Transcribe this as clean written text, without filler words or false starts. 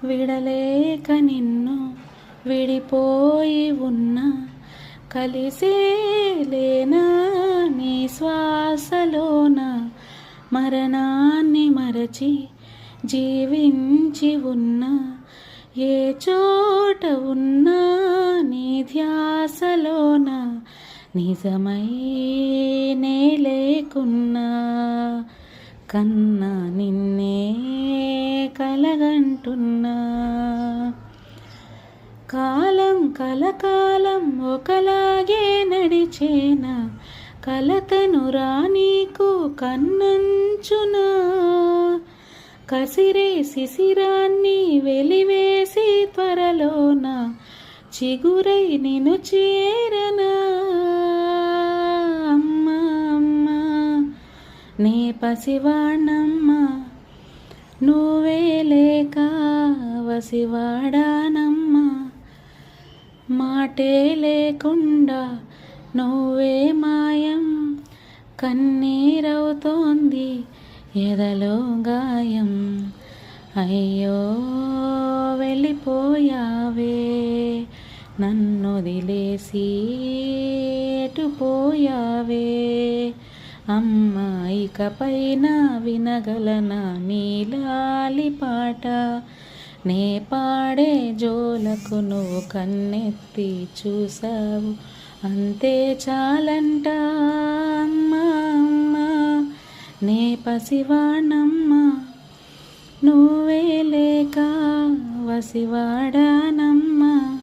విడలేక నిన్ను విడిపోయి ఉన్నా, కలిసేలేనా నీ శ్వాసలోన, మరణాన్ని మరచి జీవించి ఉన్నా, ఏ చోట ఉన్నా నీ ధ్యాసలోన, నిజమై నే లేకున్నా, కన్నా నిన్నే కలగంటున్నా. కాలం కలకాలం ఒకలాగే నడిచేనా, కలతను రానీకు కన్నంచునా, కసిరే శిశిరాన్ని వెలివేసి త్వరలోన, చిగురై నిన్ను చేరనా. అమ్మా అమ్మా నే పసివాణమ్మా, నువ్వే లేక వసివాడానమ్మా, మాటే లేకుండా నువ్వే మాయం, కన్నీరవుతోంది ఎదలో గాయం. అయ్యో వెళ్ళిపోయావే, నన్నొదిలేసి ఎటుపోయావే, అమ్మా ఇకపైన వినగలనా నీలాలి పాట, నే పాడే జోలకు నువ్వు కన్నెత్తి చూసావు, అంతే చాలంట. అమ్మా అమ్మా నే పసివాణమ్మా, నువ్వే లేక వసివాడానమ్మా.